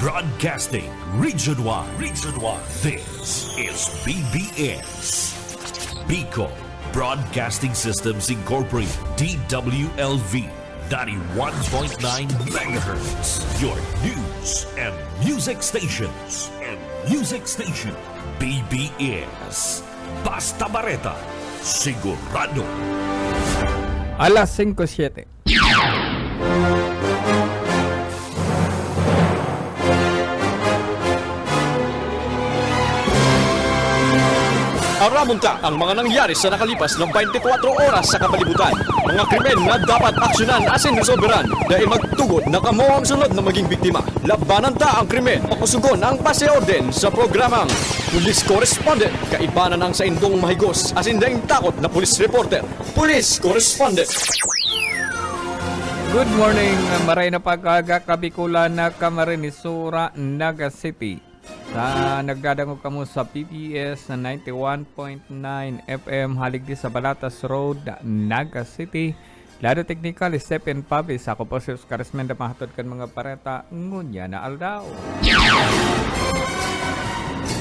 Broadcasting Region 1. Region 1. This is BBS. Bicol Broadcasting Systems Incorporated. DWLV 91.9 megahertz. Your news and music stations. BBS. Basta Bareta. Sigurado. Alas 5:07. Aramunta ang mga nangyari sa nakalipas ng 24 oras sa kapalibutan. Mga krimen na dapat aksyonan asin resolveran dahil magtugod na kamo ang sunod na maging biktima. Labanan ta ang krimen, pakusugon ang paseorden sa programang Police Correspondent. Kaibanan ang sa indong mahigos asin daing takot na police reporter. Police Correspondent. Good morning, maray na pag-aga Kabikulan na Camarines-Sur, Naga City. Nagdadangog kamo sa PBS na 91.9 FM haligdi sa Balatas Road, Naga City. Lado technical is Stephen Pavis. Ako po si Oscar Esmenda, mahatod kan mga pareta ngunya na aldaw.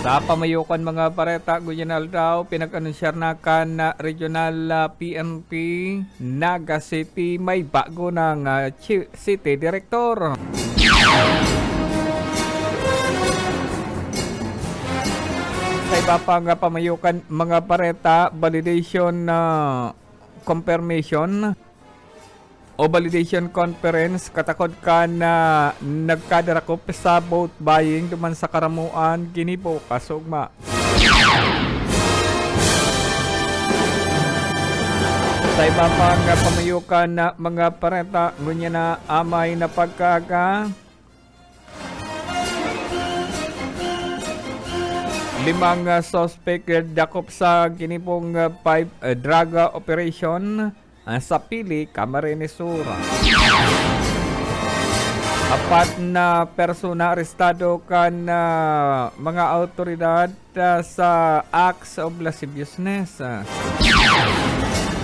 Sa pamayukan mga pareta ngunya na aldaw, pinag-anunsyar na kan na Regional PNP Naga City may bago ng City Director. Sa iba pang pamayukan mga pareta, validation confirmation o validation conference katakod ka na nagkadarakop sa vote buying duman sa karamuan ginipo kasugma. Sa iba pang pamayukan na mga pareta, ngunya na amay na pagkaga 5 suspect dakop sa ginipong 5 drug operation sa Pili, Camarines-Sur. 4 na persona arestado kan mga autoridad sa acts of lasciviousness.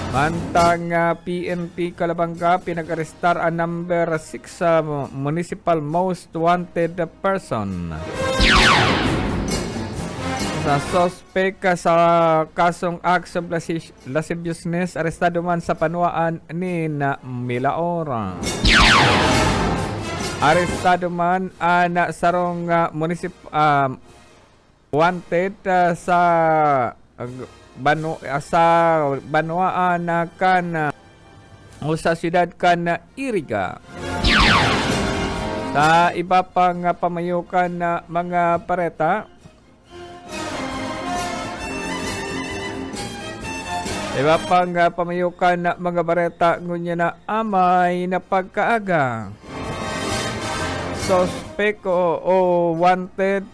Mantang PNP Calabanga pinag-arestar ang number 6 municipal most wanted person. Sa suspect sa kasong acts of lasciviousness, arestado man sa panuaan ni Milaora. Arestado man na sarong wanted sa Banuaan kan o sa siyudad kan Iriga. Sa iba pang pamayukan na mga pareta, iba pang pamayukan na mga bareta ngunya na amay na pagkaaga. Suspect o wanted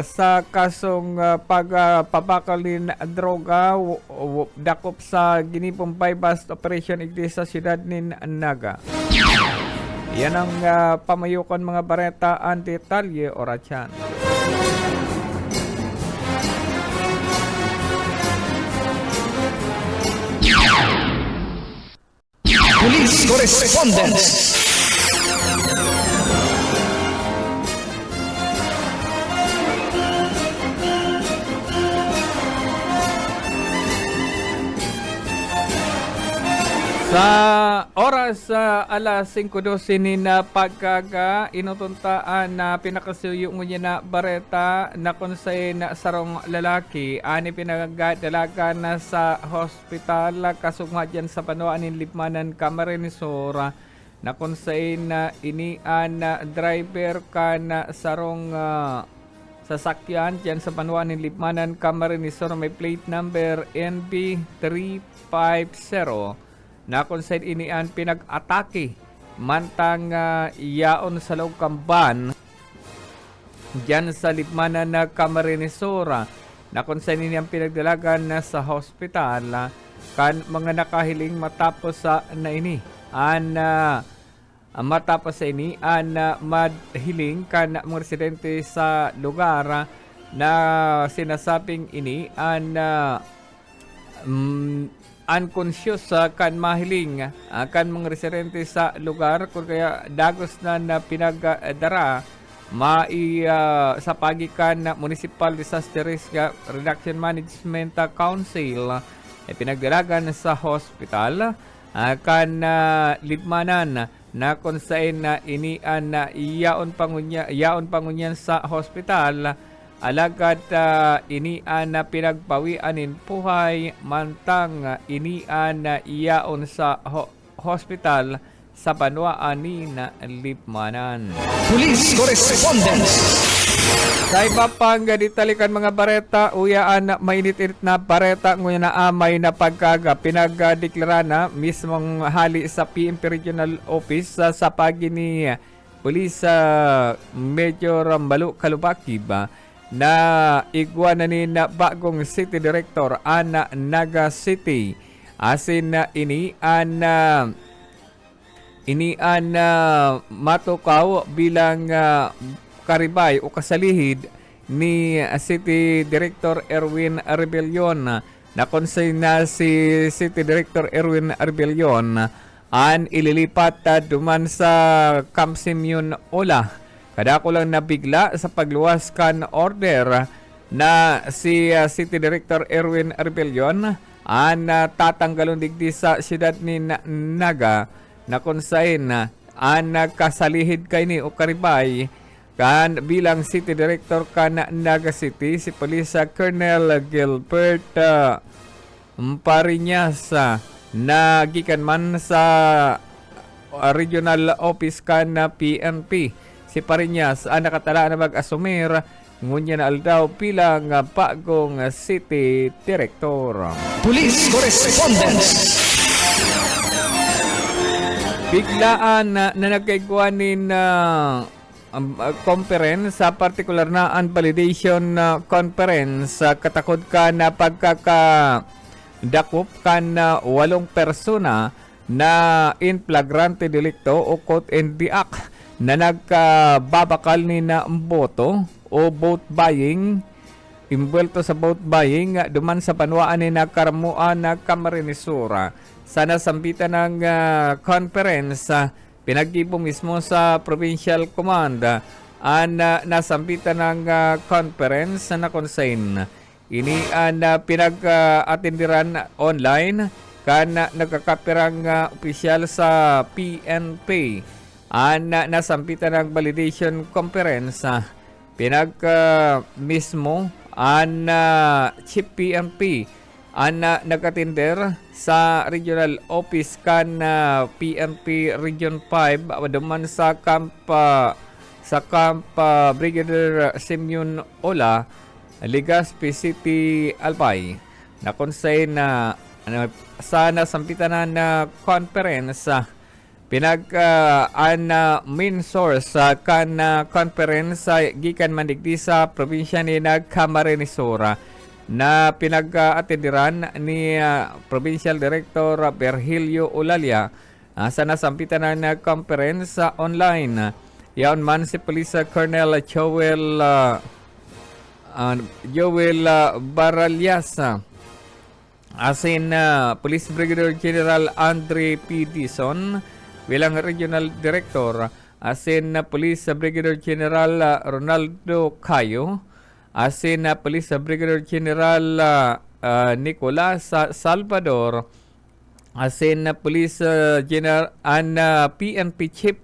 sa kasong pagpapakalin droga dakop sa ginipong bypass operation igdi sa siyudad ni Naga. Yan ang pamayukan mga bareta anti-talye o ratyan. Police Correspondent. Sa oras alas 5:12 ni na pagkaga inutuntaan na pinakasuyo niya na bareta na konsay na sarong lalaki ani pinagadalaga na sa hospital kasugma dyan sa panuan ni Lipmanan Camarines-Sur na konsay na inian na driver ka na sarong sasakyan dyan sa panuan ni Lipmanan Camarines-Sur may plate number NB350 na kung saan inian pinag-atake mantang yaon sa loob kamban dyan sa Lipmanan na Camarines-Sur na kung saan inian pinagdalagan na sa hospital kan mga nakahiling matapos sa matapos sa ini madhiling kan mga residente sa lugar na sinasabing ini unconscious kan mahiling kan mga residente sa lugar kung kaya dagos na pinagdara sa pagikan na Municipal Disaster Risk Reduction Management Council pinagdalagan sa hospital kan libmanan na kung saan inian na yaon pangunyan sa hospital alagad inian na pinagpawianin puhay mantang inian na yaon sa hospital sa banwaan ni na libmanan. Police Correspondence. Sa iba pang ditalikan mga bareta, uyaan na mainit-init na bareta ngunya na amay na pagkaga pinagdeklara na mismong hali sa PNP Regional Office sa pagi ni Police Major Malu Kalubaki ba na igwa na ni na bagong City Director Ana Naga City. Asin na ini an matukaw bilang karibay o kasalihid ni City Director Erwin Rebellion na konsay na si City Director Erwin Rebellion an ililipat duman sa Camp Simeon Ola. Kadako lang nabigla sa pagluwas kan order na si City Director Erwin Rebellion an tatanggalon digdi sa siyudad ni Naga na konsain an kasalihid kay ni o karibay kan bilang City Director kan Naga City si Police Colonel Gilbert Pariñas na gikan man sa Regional Office kan PNP. Si Pariñas ang nakatala na mag-asumir ngunya na aldaw bilang bagong City Director. Police Correspondence. Biglaan na nagkaigwanin conference sa particular na validation conference katakod ka na pagkakadakop ka na 8 persona na in flagrante delicto o caught in the act na nagkababakal ni na boto o vote buying imbuelto sa vote buying duman sa banwaan ni nagkaramuan na Camarinesura. Sana sambitan ng conference pinag-ibo mismo sa Provincial Command nasambitan ng conference na konsain. Ini pinag-atindiran online kan nagkakapirang opisyal sa PNP nasambitan ng validation conference mismo Chief PNP nagatinder sa Regional Office kan PNP Region 5 duman sa camp Brigadier Simeon Ola, Legazpi City, Albay na konsay na sana sampitanan na conference main source kan conference gikan mandigdi sa probinsya ni Camarines-Sur na pinag-atendiran ni Provincial Director Virgilio Olalia sa nasampitan na conference online. Yaon man si Police Colonel Joel Baralias asin Police Brigadier General Andre P. Dison bilang Regional Director, asin Police Brigadier General Ronaldo Cayo, asin Police Brigadier General Nicolas Salvador, asin Police General PNP Chief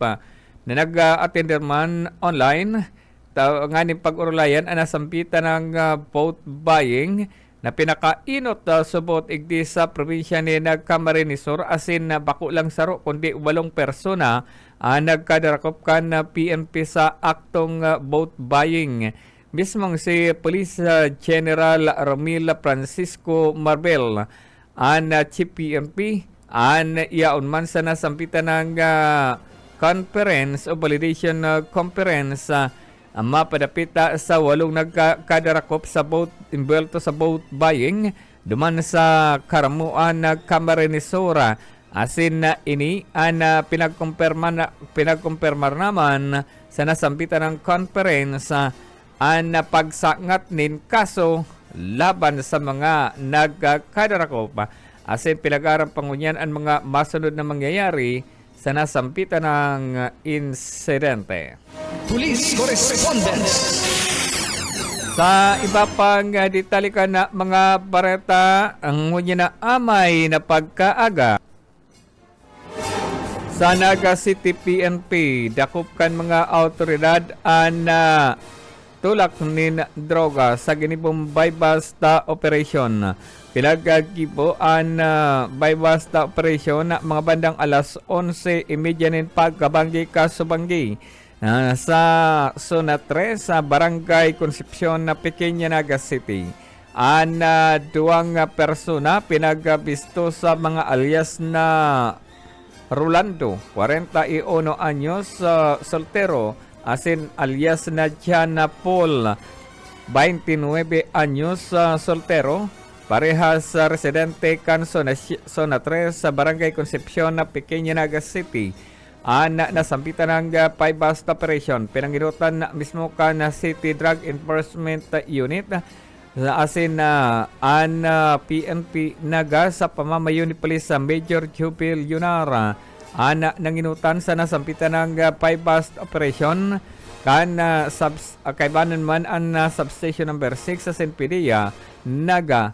na nag-attender man online nganing pag-urulayan nasampitan ng vote buying na pinakainot subot igdi sa probinsya ni Camarines-Sur asin bako lang saro kundi 8 persona nagkadarakop kan PNP sa aktong vote buying. Mismong si Police General Romil Francisco Marbel Chief PNP yaon man sa nasampitan ng conference o validation conference mapadapita sa 8 nagkadarakop sa vote inbuelto sa vote buying duman sa karamuan na Camarines-Sur asin na ini pinagkumpirmar naman sa nasampitan ng conference pagsangat nin kaso laban sa mga nagkadarakop asin pinag-arang pangunyan ang mga masunod na mangyayari sa nasampitan ng insidente. Police Correspondence. Sa iba pang detalye na mga bareta, ang ngunya na amay na pagkaaga. Sa Naga City PNP, dakop kan mga autoridad na tulak nin droga sa ginibong buy-basta operation. Pinagkibuan buy-basta operation na mga bandang alas 11:30 nin pagkabanggi kasubanggi. Sa Zona 3 sa Barangay Concepcion na Pequeña Naga City. Duwang persona pinagbisto sa mga alias na Rolando, 41 anyos, soltero, asin alias na Jana Paul, 29 anyos, soltero, parehas residente kan Zona 3 sa Barangay Concepcion na Pequeña Naga City. Nasampitan ng buy-bust operation. Pinanginutan na mismo ka na City Drug Enforcement Unit asin PNP Naga sa pamamayo ni Police sa Major Jubil Yunara. Nanginutan sa nasampitan ng buy-bust operation kaibanan man ang substation number 6 sa St. Padilla Naga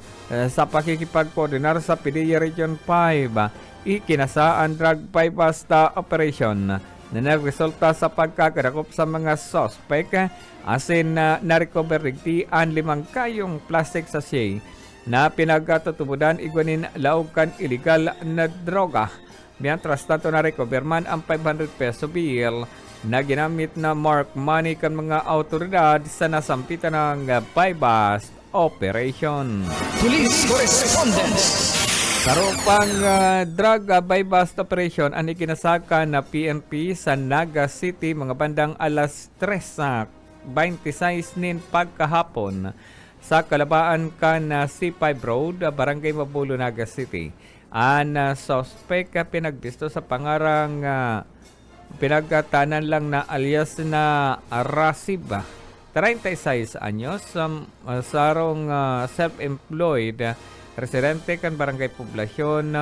sa pakikipag-coordinar sa Padilla Region 5. Ikinasaan drug buy-basta operation na nagresulta sa pagkakadakop sa mga suspect asin na-recover rigti ang 5 kayong plastic sachet na pinagkatutubudan igwanin laukan illegal na droga. Mientras tanto na-recover man ang 500 peso bill na ginamit na mark money kan mga autoridad sa nasampitan ng buy-bust operation. Police Correspondence. Karupang drug buy-bust operation ang ikinasaka na PNP sa Naga City mga bandang alas 3:26 nin pagkahapon sa kalabaan kan C5 Road, Barangay Mabulo, Naga City. Ang suspect pinagbisto sa pangarang pinagkatanan lang na alias na Rasiba, 36 anyos, sarong self-employed, residente kan Barangay Poblasyon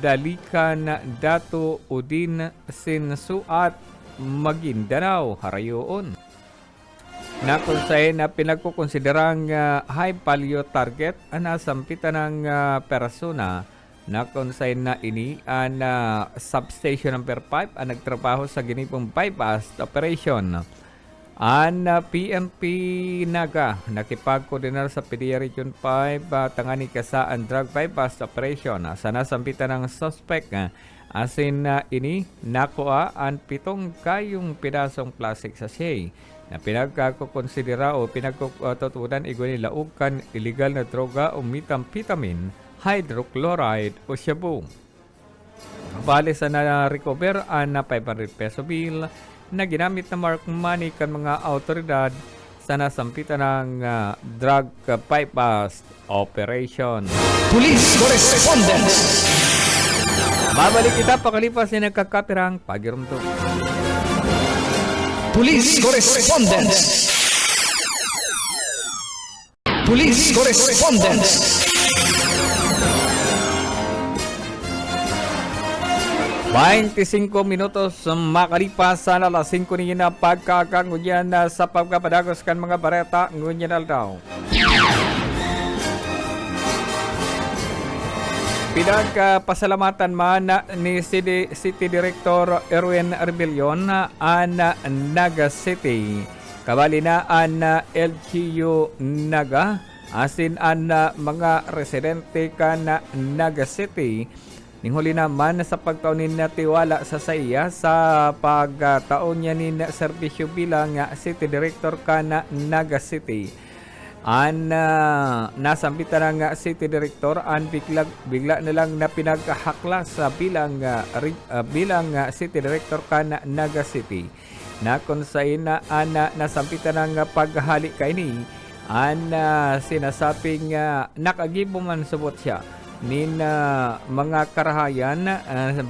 Dalikan, Dato Udin, Sinsuat, Maguindanao, Harayoon. Na kung saan pinagkukonsiderang high value target nasampitan ng persona na kung saan na ini substation number 5 ang nagtrabaho sa ginipong buy-bust operation. PNP Naga nakipag-coordinar sa Padilla Region 5 tangani kasaan drug buy-bust operation sa nasampitan ng suspect asin ini nakuha ang 7 kayong pinasong plastic sachet na pinagkakonsidera o pinagtutunan igwani laukan illegal na droga o methamphetamine, hydrochloride o shabu. Bali sa na-recover ang 500 peso bill na ginamit na mark money kan mga autoridad sa nasampitan ng drug buy-bust operation. Police Correspondence. Babalik kita pakalipas na nagkakapirang pagirumto. Police Correspondence. Police Correspondence. 25 minutos makalipas sa alas 5 niya na pagkakangudyan sa pagkapadagos kan mga bareta ngunyan daw. Pinagpasalamatan man ni City Director Erwin Rebellion an Naga City. Kabali na an LGU Naga asin an mga residente kan Naga City. Ninghuli naman sa pagtaunin na tiwala sa saya sa pagtaon niya ni serbisyo bilang City Director ka na Naga City. Nasampitan ng City Director an bigla na lang na pinagkahaklas bilang City Director ka na Naga City. Na kung saan nasampitan ng paghali kaini sinasabing nakagibo man subot siya mga karahayan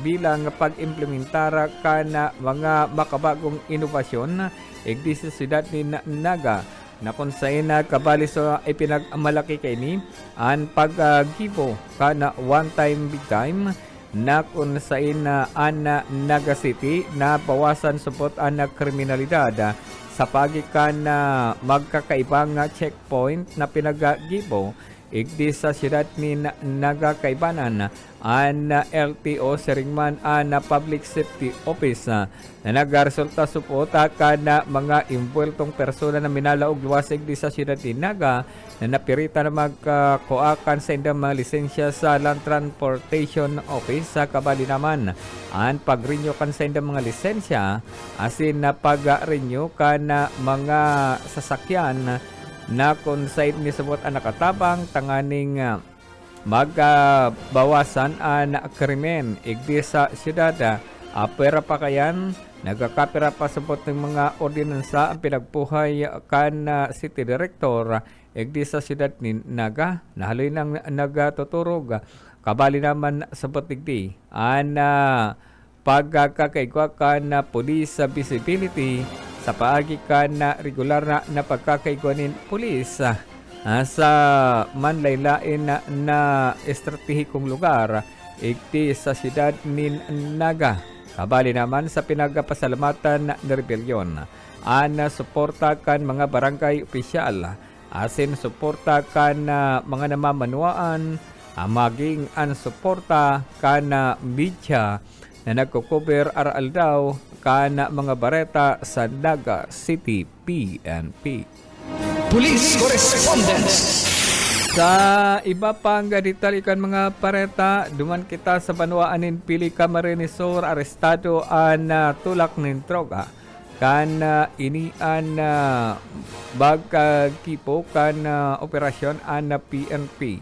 bilang pag-implementara ka na mga makabagong inobasyon igdi sa siyudad ni Naga na kung saan kabali sa ipinagmalaki kaini ang pag-gibo ka na one time big time na kung saan ana Naga City na bawasan supot ang kriminalidad sa pagikan na magkakaibang checkpoint na pinagagibo igdi sa siyudad ni Naga Kaibanan an LTO Seringman an Public Safety Office na nagresulta supota kana mga imbueltong persona na minalaog luwas igdi sa siyudad ni Naga na napirita na magkuakan sa indang mga lisensya sa Land Transportation Office sa kabali naman ang pag-renew kan sa indang mga lisensya asin na pag-renew kan mga sasakyan na kung saan nisabot ang nakatabang tanganing magbawasan ang krimen igdi sa siyudad. Pera pa kayan, nagkakapira pa sabot ng mga ordinansa ang pinagpuhay kan City Director igdi sa siyudad ni Naga. Nahaloy nang nagtuturog. Kabali naman sabot igdi ang pagkakaigwa kan police visibility sa paagi kan regular na pagkakaigwanin pulis sa manlaylain na estratehikong lugar igdi sa siyudad ni Naga. Kabali naman sa pinagapasalamatan na rebelyon ang suporta kan mga barangay opisyal asin suporta kan mga namamanuaan maging ang suporta kan media na nagko-cover aral daw kan mga bareta sa Naga City PNP. Police Correspondence. Sa iba pang detalye mga pareta, duman kita sa banwaanin pili Camarines Sur arestado an tulak nin droga kan inian bagkipo kan operasyon an PNP.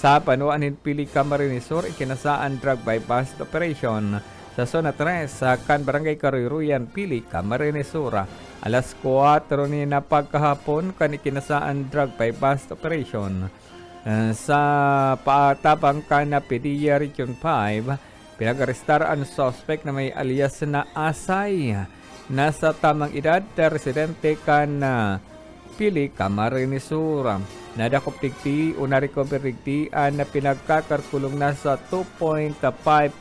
Sa banwaanin pili Camarines Sur ikinasaan drug bypass operation sa Zona 3 sa kan Barangay Karuruyan Pili Camarines Sur. Alas 4 ni na pagkahapon kan ikinasaan drug bypass operation sa patabang kan PDEA Region 5. Pinag-arestar ang suspect na may alias na Asay. Nasa tamang edad, residente kan Pili Camarines Sur. Nadakop digdi o na-recover digdi na pinagkakarkulong na sa 2.5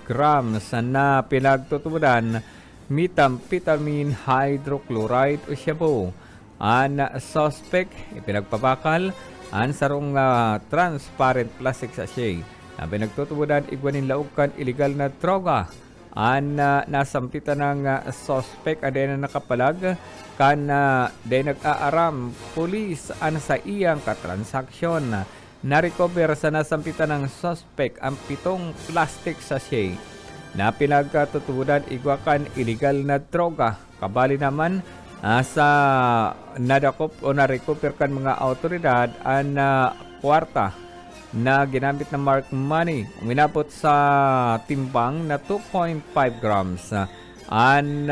grams na pinagtutubudan methamphetamine hydrochloride o shabu. Ang suspect ipinagpabakal ang sarong transparent plastic sachet na pinagtutubudan igwanin laukan illegal na droga. Ang nasampitan ng suspect ay na nakapalag kan day nag-aaram pulis an sa iyang katransaksyon. Na-recover sa nasampitan ng suspect ang 7 plastic sachet na pinagkatutubudan igwakan illegal na droga. Kabali naman sa nadakop o na-recover kan mga autoridad ang kwarta na ginamit na mark money uminabot sa timbang na 2.5 grams. Ang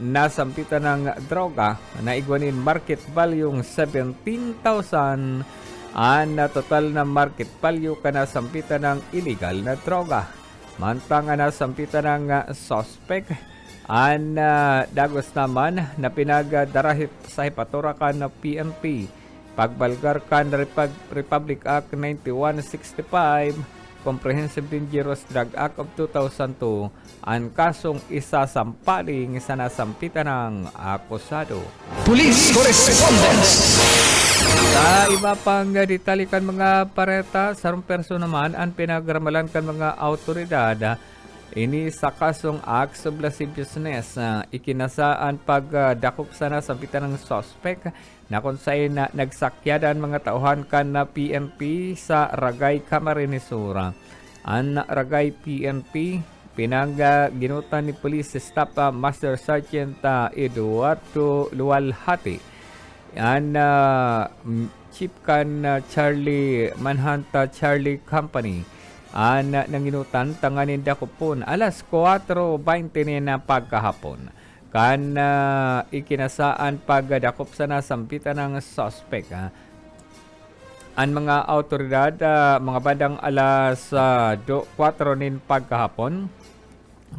nasampitan ng droga na igwanin market value 17,000. Ang total na market value ka nasampitan ng illegal na droga. Mantang nasampitan ng suspect ang dagos naman na pinagdarahip sa hipaturakan ng PNP. Pagbalgar kan Republic Act 9165, Comprehensive Dangerous Drug Act of 2002, ang kasong isasampaling sa nasampitan ng akusado. Police Correspondence. Sa iba pang detalikan mga pareta, sarong perso naman ang pinagramalan kan mga autoridad ini sa kasong acts of lasciviousness. Ikinasaan pagdakop sa nasampitan ng suspect na kung saan nagsakyadan mga tauhan kan na PNP sa Ragay Camarines Sur. Ang Ragay PNP pinangginutan ni Police Staff Master Sergeant Eduardo Lualhati. Ang Chief kan Charlie Manhunter Charlie Company ang nanginutan tanganin dakopon alas 4:20 na pagkahapon. Kan ikinasaan pagdakop sa nasampitan ng suspect. Ang mga autoridad mga bandang alas 4 nin pagkahapon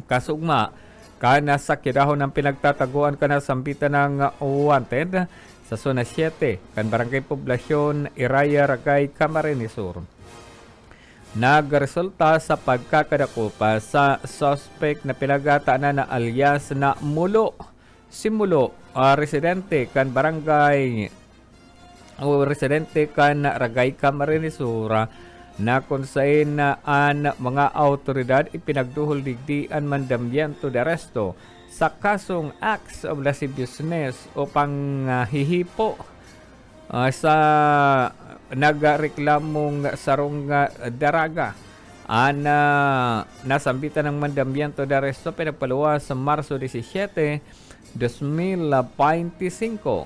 kasugma kana sa kidahon ng pinagtataguan kana sampitan ng wanted sa Zona 7 kan Barangay Poblasyon Iraya Ragay Camarines Sur. nagresulta sa pagkakadakupa sa suspect na pinagatanan na alias na Mulo. Si Mulo, residente kan barangay o residente kan Ragay Camarinesura na kung saan ang mga autoridad ipinagduhol digdian mandamyento de arresto sa kasong acts of lasciviousness o panghihipo sa nagreklamong sarong daraga. Nasambitan ng mandamyento de arresto pinagpaluwas sa Marso 17, 2025.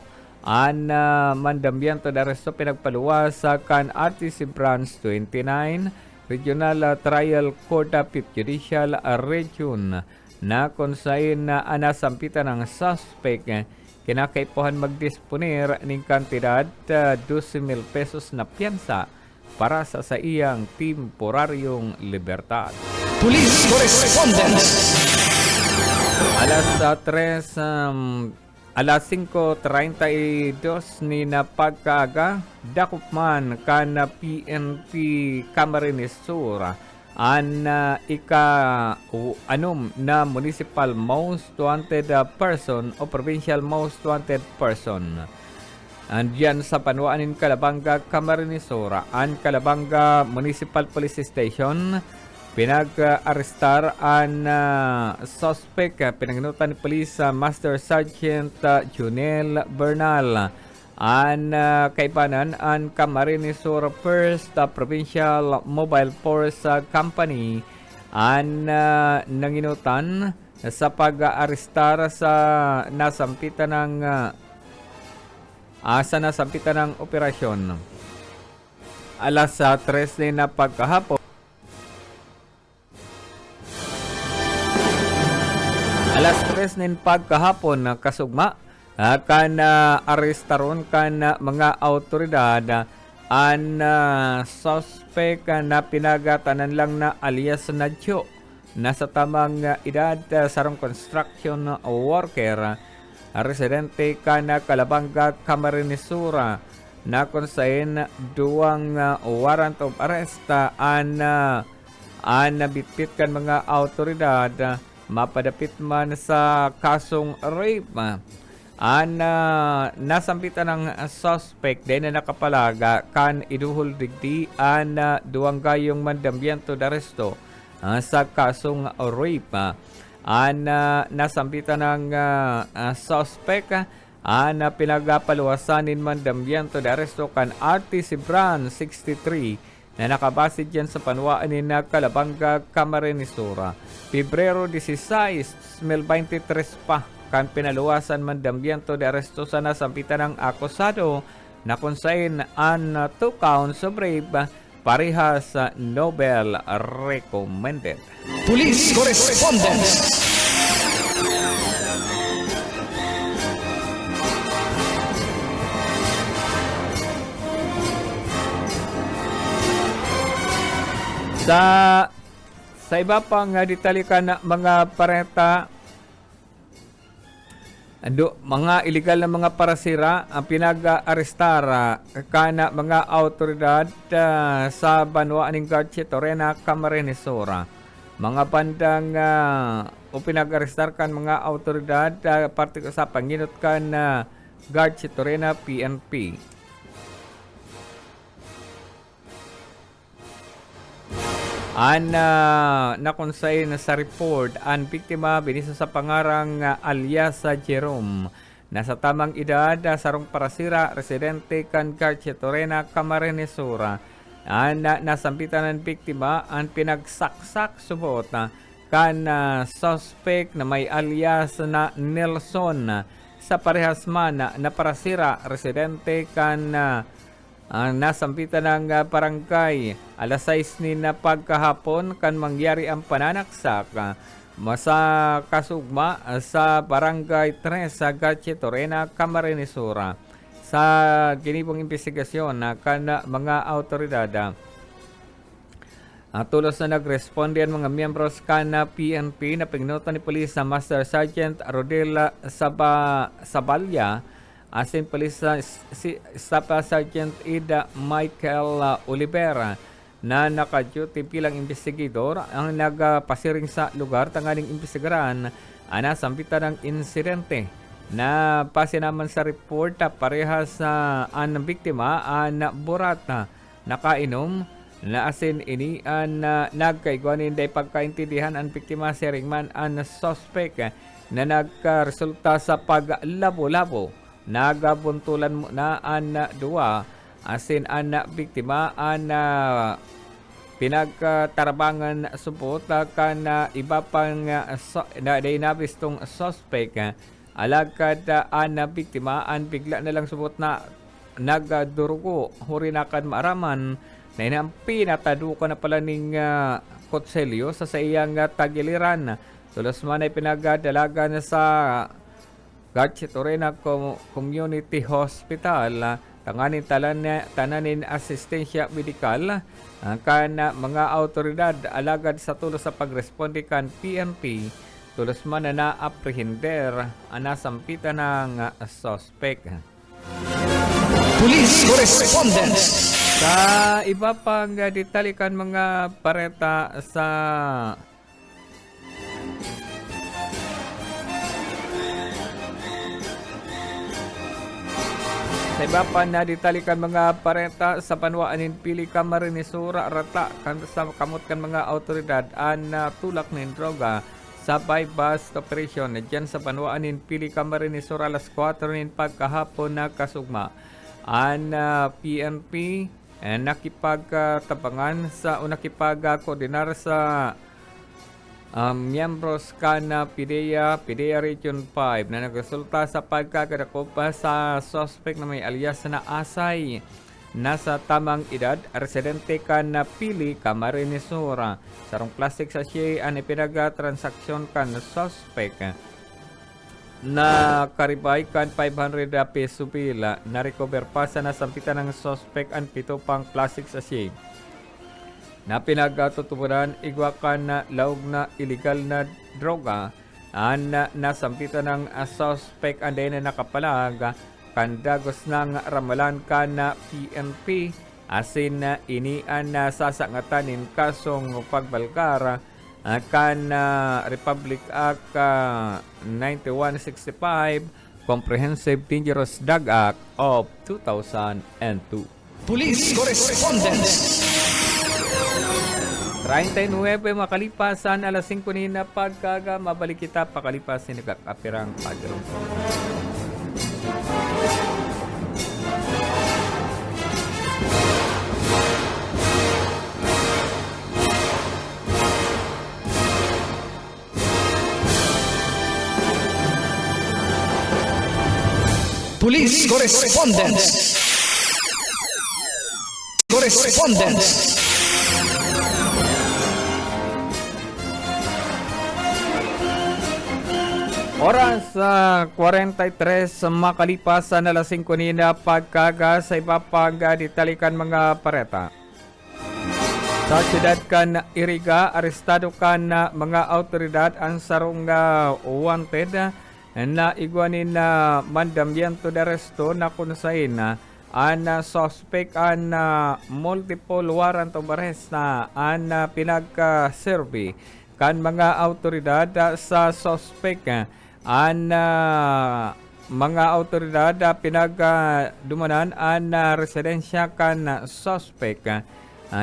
Mandamyento de arresto pinagpaluwas sa kan RTC Branch 29 Regional Trial Court of Judicial Region na kung saan nasampitan ng suspect kinakaipuhan magdisponer ng kantidad 12,000 pesos na piyansa para sa iyang temporaryong libertad. Police Correspondence. Alas 5:32 ni napagkaaga dakupman kan PNP Camarines Sur anom na municipal most wanted person o provincial most wanted person. Andiyan sa Panuanin, Calabanga, Camarines Sur, ang Calabanga Municipal Police Station, pinag-arestar ang suspect, pinagnutan ni Police Master Sergeant Junel Bernal. Ang kaibanan ang Camarines Sur First Provincial Mobile Force Company ang nanginutan sa pag-arestar sa nasampitan ng operasyon. Alas 3 na pagkahapon. Alas 3 nin pagkahapon kasugma kan arestaron kan mga autoridad ang suspect na pinagatanan lang na alias na Joe. Nasa tamang edad, sarong construction worker, residente kan Calabanga, Camarines Sur, na kung saan duwang warrant of arrest ang nabitbit kan mga autoridad mapadapit man sa kasong rape. Nasampitan ng suspect din na nakapalaga kan iduhol digdi ang duwang gayong mandamyento de arresto sa kasong rape. Nasampitan ng suspect na pinagapaluwasanin mandamyento de arresto kan RTC Branch 63 na nakabasid dyan sa Panuanin na Calabanga, Camarines Sur. Pebrero 16, 2023 pa kan pinaluwasan mandamyento de arresto sa nasampitan ng akusado na kung saan ang 2 counts of rape parehas Nobel recommended. Police Correspondence. Sa iba pang detalye na mga pareta, mga illegal na mga parasira ang pinag-arestar kana mga autoridad sa Banuaning Garche Torena, Camarines Sur. Mga bandang o pinag-arestar kan mga autoridad parte sa panginot kan Garche Torena PNP. Nakonsay na sa report, ang biktima binisa sa pangarang alias Jerome. Nasa tamang edad, sarong parasira, residente kan Garche Torena, Camarines Sur. Nasampitan ng biktima ang pinagsaksak subot kan suspect na may alias na Nelson sa parehas man na parasira, residente kan nasampitan ng barangay. Alas 6 ni na pagkahapon kan mangyari ang pananaksak sa kasugma sa barangay 3 sa Garche Torena, Camarines Sur. Sa ginibong investigasyon kan mga autoridad, tulos na nagresponde ang mga miyembros kan PNP na pignutan ni Police Master Sergeant Rodel Sabalya, asin Police Staff Sergeant Ida Michael Olivera, na naka-duty bilang investigador ang nagpasiring sa lugar tanganing imbestigaran nasambitan ng insidente na pasinaman sa report parehas sa ang biktima ang burat na nakainom na asin ini ang nagkaigwanin day pagkaintindihan ang biktima sharing man ang suspect na nagkaresulta sa paglabo-labo nagabuntulan mo na ang duwa asin ang biktima ang pinagtarabangan subot kan iba pang na inabistong suspect alagkad ang biktima ang bigla na lang subot na nagdurugo hurinakan maaraman na inampi natado ka na pala ning kutselyo sa iyang tagiliran tulos man ay pinagadalagan sa Gatchitoren Community Hospital tanganin tananin asistensya medikal kan mga autoridad alagad sa tulos sa pagresponde kan PNP tulos man na na-apprehender nasampitan ng suspect. Police Correspondence. Sa iba pang detalikan mga pareta sa iba pa na ditalikan mga parenta sa panwaanin pili kamarinisura rata kan sa kamot kan mga autoridad an tulak nin droga sa bypass operation dyan sa panwaanin pili kamarinisura alas 4 nin pagkahapon na kasugma an PNP nakipagtabangan sa nakipag-koordinar sa miyembros kana PIDEA Region 5 na nagresulta sa pagkakadakop sa suspect na may alias na Asay nasa tamang edad residente kan Pili Camarines-Sur sarong plastic sachet ang ipinagatransaksyon kan suspect na karibay kan 500 peso pila na recover pa sa nasampitan ng suspect ang 7 pang plastic sachet na pinagtutuburan igwakan na laog na illegal na droga na nasampitan ng suspect and then nakapalag kandagos ng ramalan ka na PNP asin na inian na sasangatanin kasong pagbalkar kan Republic Act 9165 Comprehensive Dangerous Drug Act of 2002. Police Correspondence. 39 makalipasan alas 5 na pagkaga mabalik kita pakalipasin nagkakapirang padrong. Police Correspondence. Correspondence. Oras 43 makalipasan alas 5 na pagkaga sa iba pang ditalikan mga pareta. Sa siyudad kan Iriga, arestado kan mga autoridad ang sarong wanted na igwanin na mandamiento de arresto na kunsain ang suspect ang multiple warrant of arrest na ang pinagka-survey kan mga autoridad sa suspect ang mga autoridad pinagdumanan ang residensya kan suspect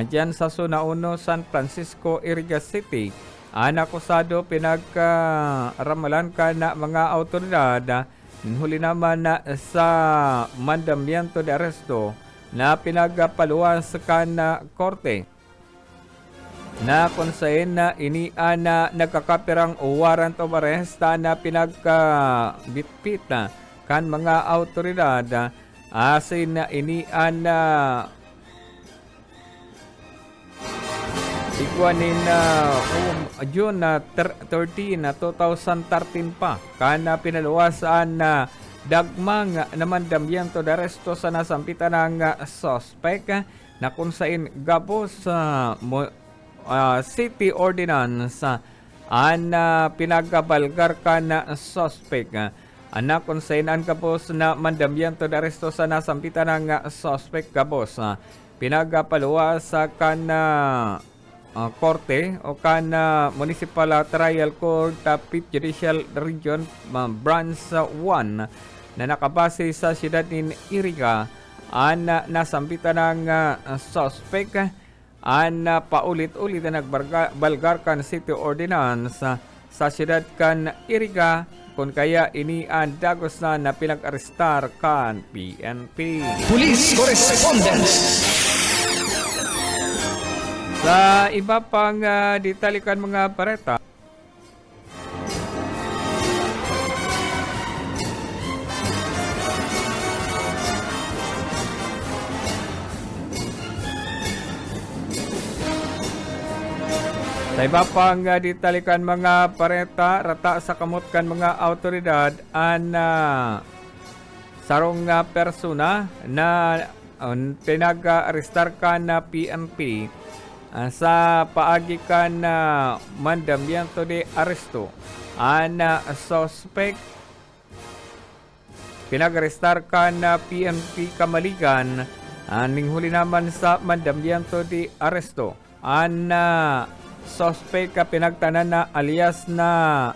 dyan sa Zona 1 San Francisco, Iriga City. Ang akusado pinagkaramalan ka na mga autoridad huli naman sa mandamiento de arresto na pinagpaluwas ka na korte na konsain na inian na nagkakapirang warrant of arrest na pinagkabitpit kan mga autoridad asin na inian na ikwanin na June 13 na 2013 pa kana pinaluwasan na dagmang naman damyento de arresto sa nasampitan ng suspect na kunsain gabos sa City Ordinance ang pinagabalgar ka na suspect anak kung sainan kapos na mandamyento de arresto sa nasampitan ng suspect gabos pinagapaluwa sa korte o Municipal Trial Court 5th Judicial Region Branch 1 na nakabase sa siyudad ng Iriga nasambitan ng suspect paulit-ulit na nagbalgar kan City Ordinance sa siyudad kan Iriga kung kaya inian dagos na pinag-arestar kan PNP. Police Correspondence. Sa iba pang ditalikan mga bareta, rata sa kamot kan mga autoridad sarong persona na pinag-arestar ka na PNP sa paagi kan mandamiento de aresto suspect pinag-arestar ka na PNP Kamaligan ning huli naman sa mandamiento de aresto suspect ka pinagtanan na alias na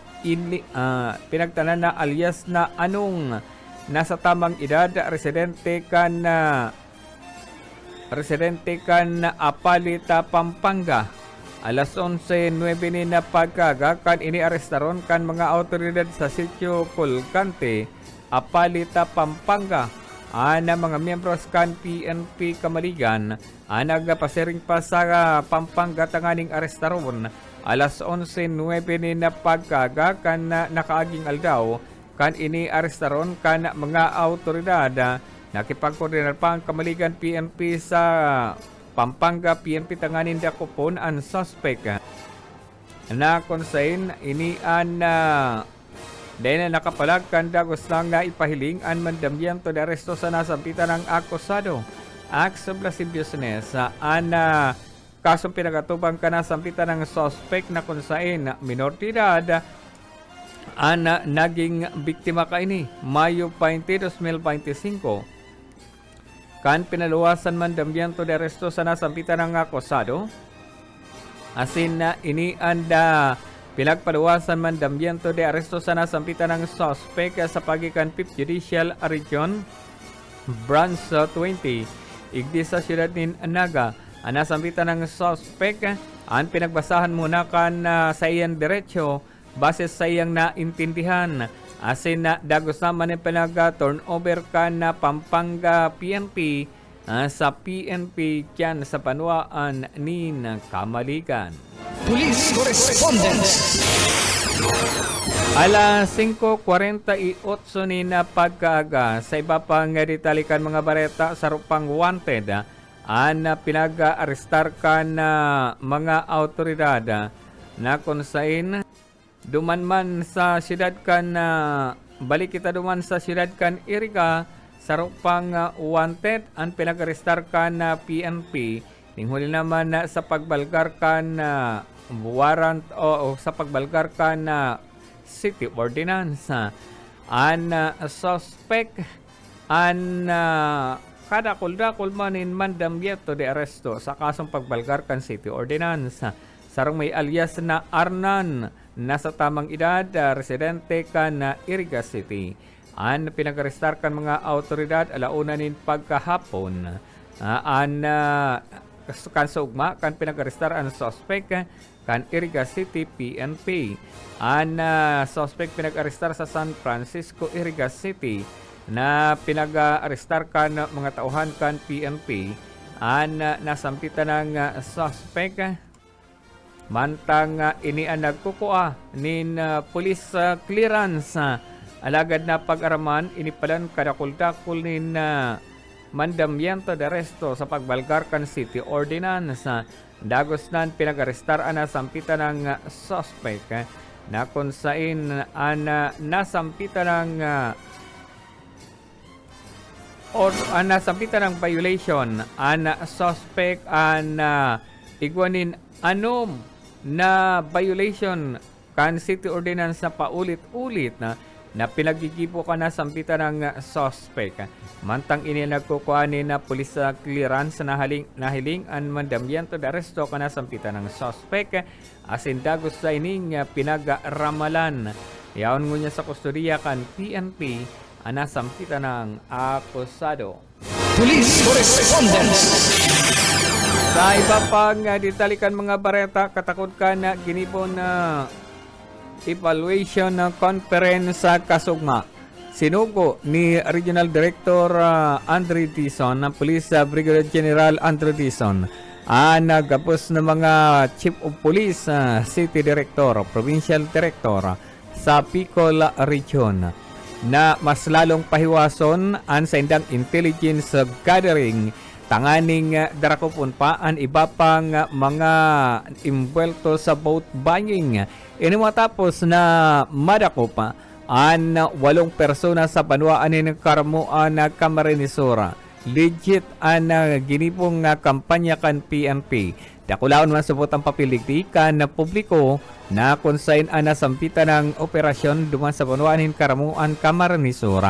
anong nasa tamang edad residente kan Apalita, Pampanga. Alas 11:09 ni na pagkaga kan iniarestaron kan mga autoridad sa sitio Colcante, Apalita, Pampanga. Mga miyembros kan PNP Kamaligan nagpasiring pa sa Pampanga tanganing arestaron. Alas 11:09 ni na pagkaga kan nakaaging aldaw kan iniarestaron kan mga autoridad. Nakipagkoordinar pa ang Kamaligan PNP sa Pampanga PNP tanganin dakopon ang suspect na konsain inian dahil na nakapalag kan dagos lang na ipahiling ang mandamiento de aresto sa nasampitan ng akusado. Acts of lasciviousness kasong pinagatubang ka nasampitan ng suspect na konsain minor de edad naging biktima ka ini Mayo 20, 2025 kan pinaluwasan mandamiento de aresto sa nasampitan ng akusado asin ini pinagpaluwasan mandamiento de aresto sa nasampitan ng suspect sa pagikan 5th Judicial Region Branch 20 igdi sa siyudad ng Naga nasampitan ng suspect ang pinagbasahan muna kan sa iyang diretsyo base sa iyang naintindihan asin dagos naman yung pinag-turnover ka na Pampanga PNP sa PNP dyan sa panuaan ni Kamaligan. Police Correspondence. Alas 5:48 ni na pagkaaga sa iba pang ditalikan mga bareta sa rupang wanted pinag-arestar ka na mga autoridad na konsain dumanman sa siyudad kan balik kita duman sa siyudad kan Iriga sa rupang wanted ang pinag-arestar kan PNP tinghuli naman sa pagbalgar kan warrant o sa pagbalgar kan city ordinance suspect kada kuldakul manin mandamiento de aresto sa kasong pagbalgar kan city ordinance sarong may alias na Arnan nasa tamang edad, residente ka na Iriga City. Pinag-arestar kan mga autoridad alauna nin pagkahapon. Kan sa ugma, kan pinag-arestar ang suspect kan Iriga City PNP. Suspect pinag-arestar sa San Francisco, Iriga City na pinag-arestar kan mga tauhan kan PNP. Nasampitan ng suspect mantang ini ang nagkukuha nin police clearance alagad na pag-araman inipalan kadakul-dakul nin mandamiento de aresto sa pagbalgar kan city ordinance dagos nan pinag-arestar nasampitan ng suspect na kung sain nasampitan ng nasampitan ng violation suspect igwanin anom na violation kan city ordinance na paulit-ulit na na pinagigipo ka na sampitan ng suspect. Mantang ini nagkukuhanin na pulis sa clearance na nahiling ang mandamiento de aresto ka na sampitan ng suspect asin dagos sa ining pinagramalan. Yaon ngunya sa kustodiya kan PNP ana sampitan ng akusado. Police Correspondence. Sa iba pang ditalikan mga bareta, katakot ka na ginibon na evaluation ng conference sa kasugma. Sinugo ni Regional Director Andre Dizon ng Police Brigadier General Andre Dizon nagapos ng mga Chief of Police, City Director, Provincial Director sa Bicol Region na mas lalong pahiwason ang sa indang intelligence gathering tanganing darakupon pa ang iba pang mga imbuelto sa boat buying. Matapos na madako pa ang 8 persona sa banwaan ng Karamuan na Camarines-Sur. Legit ang ginipong kampanya kan PNP. Dakulaon man subot ang papiligtikan na publiko na konsain ang nasampitan ng operasyon duman sa banwaan ng Karamuan Camarines-Sur.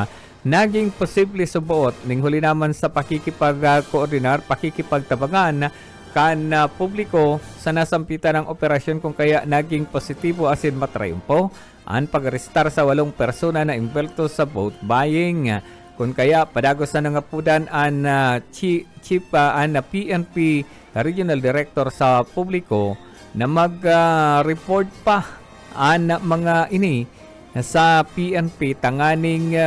Naging posible subuot ning huli naman sa pakikipag-koordinar, pakikipagtabangan kan publiko sa nasampitan ng operasyon kung kaya naging positibo asin matrayumpo ang pag-arestar sa 8 persona na imbelto sa boat buying. Kung kaya padagos na nangapudan ang chief PNP Regional Director sa publiko na mag-report pa ang mga ini sa PNP tanganing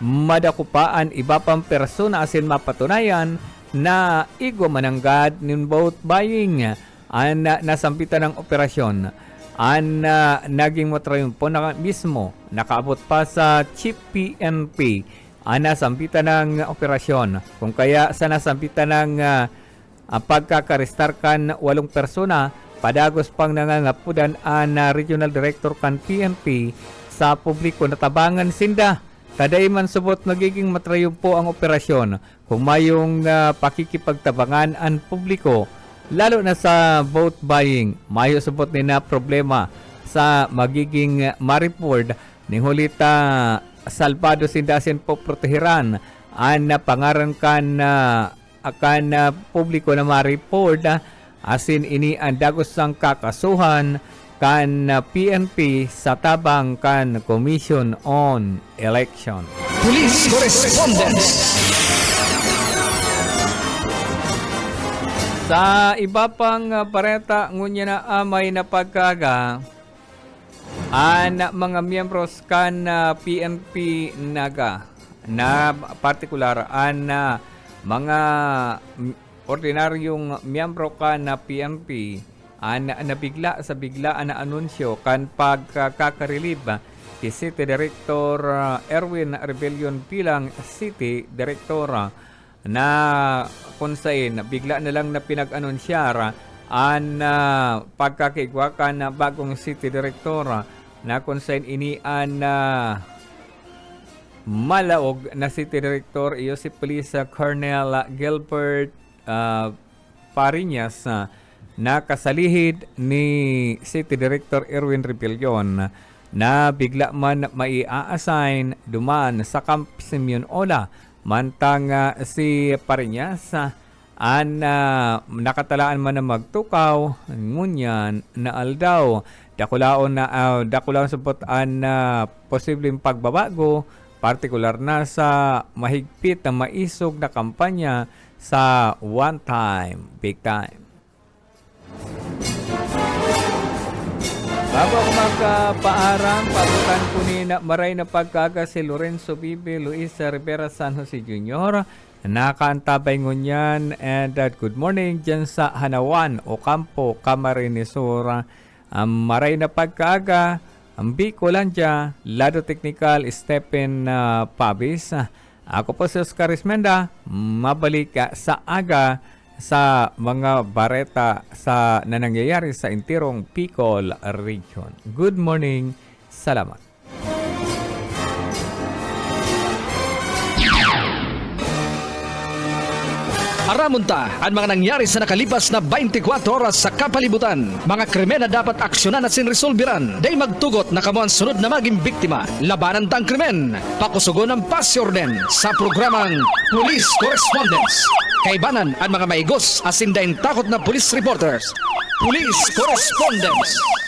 madakupaan iba pang persona asin mapatunayan na igwa mananggad ng boat buying ang nasampitan ng operasyon. Ang naging matrayumpo na mismo nakaabot pa sa Chief PNP ang nasampitan ng operasyon. Kung kaya sa nasampitan ng pagkakarestar kan 8 persona, padagos pang nangangapudan ang Regional Director kan PNP sa publiko na tabangan sinda. Kaday man subot magiging matrayumpo ang operasyon kung mayong pakikipagtabangan ang publiko. Lalo na sa boat buying, mayo subot ni na problema sa magiging maripord ni hulita salbado sindasin po protehiran ang pangaran kan publiko na maripord asin ini ang dagos sang kakasuhan kan PNP sa tabang kan Commission on Election. Police Correspondence. Sa iba pang pareta ngunya na amay na pagkaga ang mga miyembros kan PNP naga na partikular ang mga ordinaryong miyembro kan na PNP nabigla sa biglaan na anunsyo kan pagkakarilib si City Director Erwin Rebellion bilang City Director na kung saan bigla na lang na pinag-anunsyar ang pagkakigwakan na bagong City Director na kung saan ini ang malaog na City Director iyo si Police Colonel Gilbert Pariñas na kasalihid ni City Director Erwin Rebellion na bigla man mai-assign duman sa Camp Simeon Ola mantang si Pariñas nakatalaan man na magtukaw ngunyan na aldaw dakulaon supot an posibleng pagbabago partikular na sa mahigpit na maisog na kampanya sa one time big time. Bago ako magpaaram, pabutan ko ni maray na pagkaga si Lorenzo Bibi Luis Rivera San Jose Jr. Nakaantabay ngunyan and good morning dyan sa Hanawan o Campo Camarines-Sur. Maray na pagkaga, ang Bicolandia, Lado Technical, Stephen Pabis. Ako po si Oscar Ismenda, mabalik sa aga sa mga bareta sa nangyayari sa intirong Bicol Region. Good morning. Salamat. Haramunta ang mga nangyari sa nakalipas na 24 oras sa kapalibutan. Mga krimen na dapat aksyonan at sinresolbiran. Day magtugot na kamo ang sunod na maging biktima. Labanan tang krimen. Pakusugon ng pasyorden sa programang Police Correspondence. Kaibanan ang mga maigos asin daing takot na police reporters. Police Correspondence.